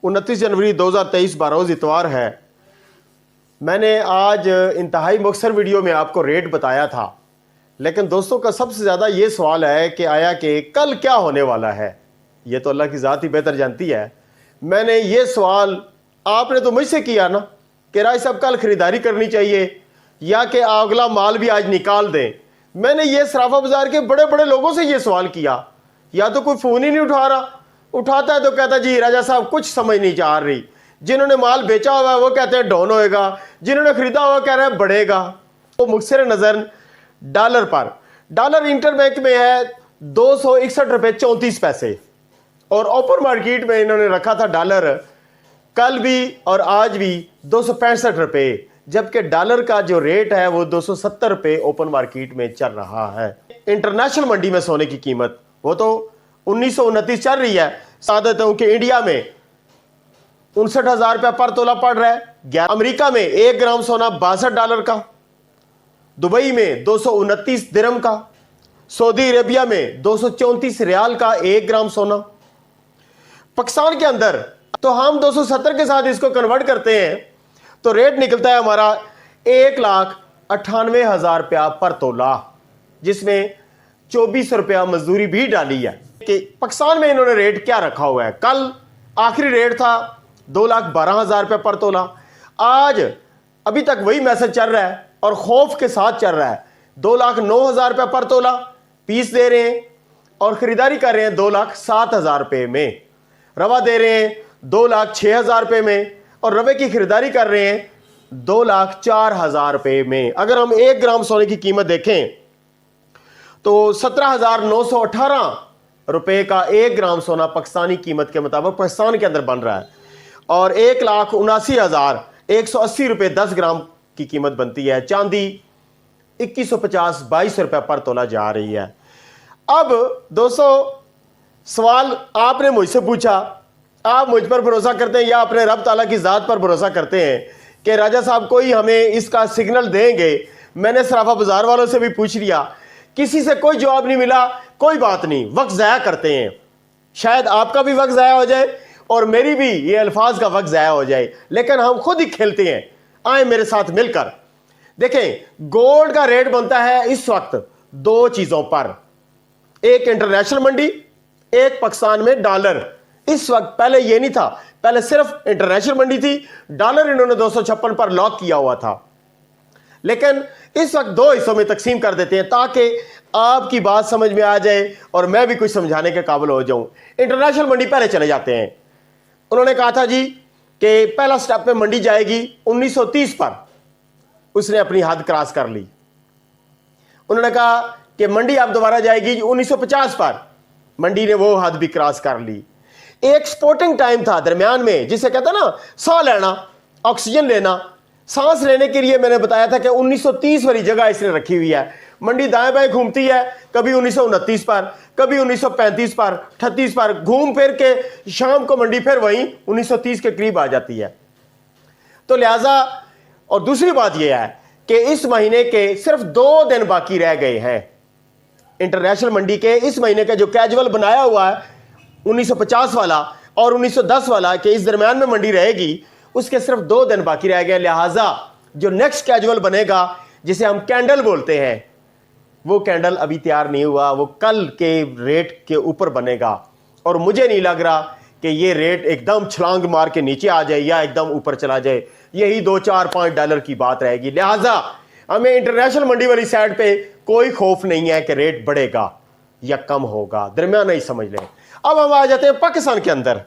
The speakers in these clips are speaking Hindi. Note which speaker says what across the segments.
Speaker 1: 29 जनवरी 2023 बरोज़ इतवार है। मैंने आज इंतहाई मुख्तसर वीडियो में आपको रेट बताया था, लेकिन दोस्तों का सबसे ज़्यादा ये सवाल है कि आया कि कल क्या होने वाला है। ये तो अल्लाह की ज़ात ही बेहतर जानती है। मैंने ये सवाल आपने तो मुझसे किया ना कि राय साहब कल ख़रीदारी करनी चाहिए या कि अगला माल भी आज निकाल दें। मैंने ये सराफा बाज़ार के बड़े बड़े लोगों से ये सवाल किया, या तो कोई फ़ोन ही नहीं उठा रहा, उठाता है तो कहता जी राजा साहब कुछ समझ नहीं आ रही। जिन्होंने माल बेचा हुआ है वो कहते हैं डाउन होएगा, जिन्होंने खरीदा हुआ कह रहे हैं बढ़ेगा। तो मुक्सर नज़र डॉलर पर, डॉलर इंटरबैंक में है 261 रुपये 34 पैसे और ओपन मार्केट में इन्होंने रखा था डॉलर कल भी और आज भी 265 रुपये, जबकि डॉलर का जो रेट है वो 270 रुपये ओपन मार्केट में चल रहा है। इंटरनेशनल मंडी में सोने की कीमत वो तो 1929 चल रही है। सादत हूं कि इंडिया में 59,000 रुपया पर तोला पड़ रहा है। अमेरिका में 1 ग्राम सोना $62 का, दुबई में 229 दिरहम का, सऊदी अरेबिया में 234 रियाल का 1 ग्राम सोना। पाकिस्तान के अंदर तो हम 270 के साथ इसको कन्वर्ट करते हैं तो रेट निकलता है हमारा 1,98,000 रुपया पर तोला, जिसमें 24 रुपया मजदूरी भी डाली है। कि पाकिस्तान में इन्होंने रेट क्या रखा हुआ है। कल आखिरी रेट था 2,12,000 रुपये पर तोला। आज अभी तक वही मैसेज चल रहा है और खौफ के साथ चल रहा है। 2,09,000 रुपये पर तोला पीस दे रहे हैं और ख़रीदारी कर रहे हैं 2,07,000 रुपये में। रवा दे रहे हैं 2,06,000 रुपये में और रवे की खरीदारी कर रहे हैं 2,04,000 रुपये में। अगर हम 1 ग्राम सोने की कीमत देखें तो 17,918 रुपये का 1 ग्राम सोना पाकिस्तानी कीमत के मुताबिक पाकिस्तान के अंदर बन रहा है और 1,79,180 रुपये 10 ग्राम की कीमत बनती है। चांदी 2150-22 रुपये पर तोला जा रही है। अब दोस्तों सवाल आपने मुझसे पूछा, आप मुझ पर भरोसा करते हैं या अपने रब ताला की ज़ात पर भरोसा करते हैं कि राजा साहब कोई हमें इसका सिग्नल देंगे। मैंने सराफा बाज़ार वालों से भी पूछ लिया, किसी से कोई जवाब नहीं मिला। कोई बात नहीं, वक्त ज़ाया करते हैं, शायद आपका भी वक्त ज़ाया हो जाए और मेरी भी ये अल्फाज का वक्त ज़ाया हो जाए, लेकिन हम खुद ही खेलते हैं। आए मेरे साथ मिलकर देखें। गोल्ड का रेट बनता है इस वक्त 2 चीज़ों पर, एक इंटरनेशनल मंडी, एक पाकिस्तान में डॉलर। इस वक्त पहले ये नहीं था, पहले सिर्फ इंटरनेशनल मंडी थी, डॉलर इन्होंने 256 पर लॉक किया हुआ था। लेकिन इस वक्त 2 हिस्सों में तकसीम कर देते हैं ताकि आपकी बात समझ में आ जाए और मैं भी कुछ समझाने के काबिल हो जाऊं। इंटरनेशनल मंडी पहले चले जाते हैं। उन्होंने कहा था जी कि पहला स्टेप में मंडी जाएगी 1930 पर, उसने अपनी हद क्रॉस कर ली। उन्होंने कहा कि मंडी अब दोबारा जाएगी 1950 पर, मंडी ने वो हद भी क्रॉस कर ली। एक स्पोर्टिंग टाइम था दरमियान में, जिसे कहते हैं ना साह लेना, ऑक्सीजन लेना, सांस लेने के लिए मैंने बताया था कि 1930 वाली जगह इसने रखी हुई है। मंडी दाएं बाएं घूमती है, कभी 1929 पर, कभी 1935 पर, 38 पर, घूम फिर के शाम को मंडी फिर वहीं 1930 के करीब आ जाती है। तो लिहाजा, और दूसरी बात यह है कि इस महीने के सिर्फ 2 दिन बाकी रह गए हैं इंटरनेशनल मंडी के। इस महीने का जो कैजुअल बनाया हुआ है 1950 वाला और 1910 वाला कि इस दरमियान में मंडी रहेगी, उसके सिर्फ 2 दिन बाकी रह गए। लिहाजा जो नेक्स्ट कैजुअल बनेगा, जिसे हम कैंडल बोलते हैं, वो कैंडल अभी तैयार नहीं हुआ, वो कल के रेट के ऊपर बनेगा और मुझे नहीं लग रहा कि ये रेट एकदम छलांग मार के नीचे आ जाए या एकदम ऊपर चला जाए। यही 2-4-5 डॉलर की बात रहेगी। लिहाजा हमें इंटरनेशनल मंडी वाली साइड पे कोई खौफ नहीं है कि रेट बढ़ेगा या कम होगा, दरमियाना ही समझ लें। अब हम आ जाते हैं पाकिस्तान के अंदर।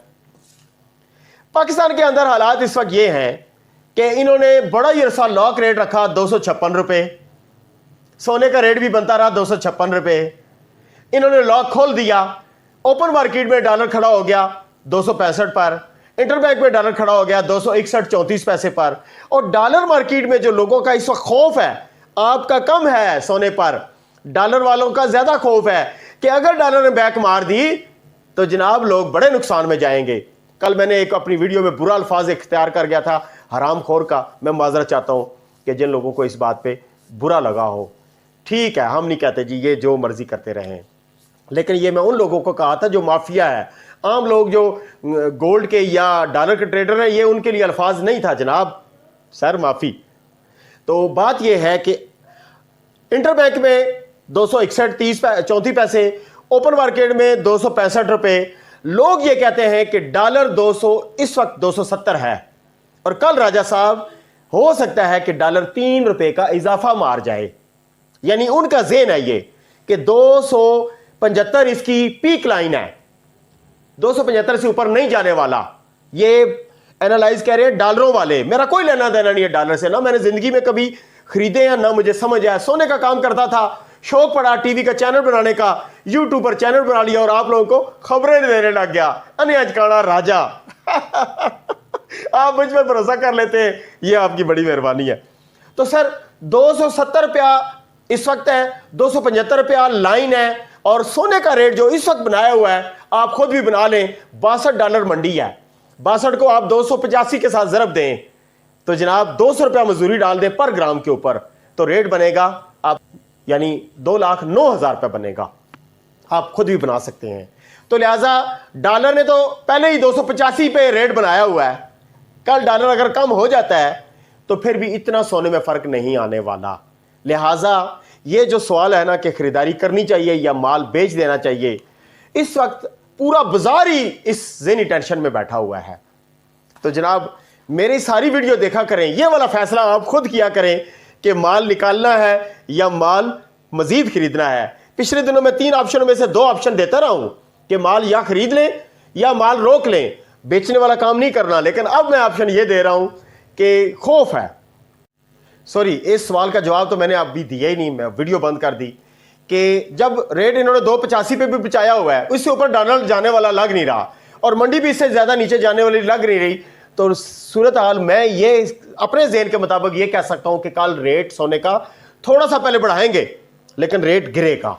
Speaker 1: पाकिस्तान के अंदर हालात इस वक्त ये हैं कि इन्होंने बड़ा ही अरसा लॉक रेट रखा 256 रुपये, सोने का रेट भी बनता रहा 256 रुपये। इन्होंने लॉक खोल दिया, ओपन मार्केट में डॉलर खड़ा हो गया 265 पर, इंटरबैंक में डॉलर खड़ा हो गया 261.34 पैसे पर। और डॉलर मार्केट में जो लोगों का इस वक्त खौफ है, आपका कम है सोने पर, डॉलर वालों का ज्यादा खौफ है कि अगर डॉलर ने बैक मार दी तो जनाब लोग बड़े नुकसान में जाएंगे। कल मैंने एक अपनी वीडियो में बुरा अल्फाज इख्तियार कर गया था हराम खोर का। मैं माजरत चाहता हूं कि जिन लोगों को इस बात पे बुरा लगा हो, ठीक है, हम नहीं कहते जी ये जो मर्जी करते रहें, लेकिन ये मैं उन लोगों को कहा था जो माफिया है। आम लोग जो गोल्ड के या डॉलर के ट्रेडर हैं, ये उनके लिए अल्फाज नहीं था जनाब, सर माफ़ी। तो बात यह है कि इंटरबैंक में 261.34 पैसे, ओपन मार्केट में 265 रुपए। लोग ये कहते हैं कि डॉलर 200 इस वक्त 270 है, और कल राजा साहब हो सकता है कि डॉलर 3 रुपए का इजाफा मार जाए। यानी उनका ज़ेन है ये कि 275 इसकी पीक लाइन है, 275 से ऊपर नहीं जाने वाला। ये एनालाइज कह रहे हैं डॉलरों वाले। मेरा कोई लेना देना नहीं है डॉलर से, ना मैंने जिंदगी में कभी खरीदे या ना मुझे समझ आया। सोने का काम करता था, शौक पड़ा टीवी का चैनल बनाने का, यूट्यूब पर चैनल बना लिया और आप लोगों को खबरें देने लग गया। अनअजकाड़ा राजा आप मुझ पर भरोसा कर लेते हैं, ये आपकी बड़ी मेहरबानी है। तो सर 270 रुपया इस वक्त है, 275 रुपया लाइन है, और सोने का रेट जो इस वक्त बनाया हुआ है आप खुद भी बना लें, $62 मंडी है। 62 को आप 285 के साथ ज़रब दें तो जनाब 200 रुपया मजदूरी डाल दें पर ग्राम के ऊपर, तो रेट बनेगा आप यानी 2,09,000 रुपया बनेगा। आप खुद भी बना सकते हैं। तो लिहाजा डॉलर ने तो पहले ही 285 पे रेट बनाया हुआ है, कल डॉलर अगर कम हो जाता है तो फिर भी इतना सोने में फ़र्क नहीं आने वाला। लिहाजा ये जो सवाल है ना कि ख़रीदारी करनी चाहिए या माल बेच देना चाहिए, इस वक्त पूरा बाजार ही इस ज़हनी टेंशन में बैठा हुआ है। तो जनाब मेरी सारी वीडियो देखा करें, ये वाला फैसला आप खुद किया करें कि माल निकालना है या माल मज़ीद ख़रीदना है। पिछले दिनों में 3 ऑप्शनों में से 2 ऑप्शन देता रहा हूँ कि माल या ख़रीद लें या माल रोक लें, बेचने वाला काम नहीं करना। लेकिन अब मैं ऑप्शन ये दे रहा हूँ कि खौफ है। सॉरी, इस सवाल का जवाब तो मैंने अभी दिया ही नहीं, मैं वीडियो बंद कर दी कि जब रेट इन्होंने 285 पे भी बचाया हुआ है, उससे ऊपर डॉलर जाने वाला लग नहीं रहा और मंडी भी इससे ज़्यादा नीचे जाने वाली लग नहीं रही, तो सूरत हाल मैं ये अपने ज़हन के मुताबिक ये कह सकता हूँ कि कल रेट सोने का थोड़ा सा पहले बढ़ाएंगे लेकिन रेट गिरेगा।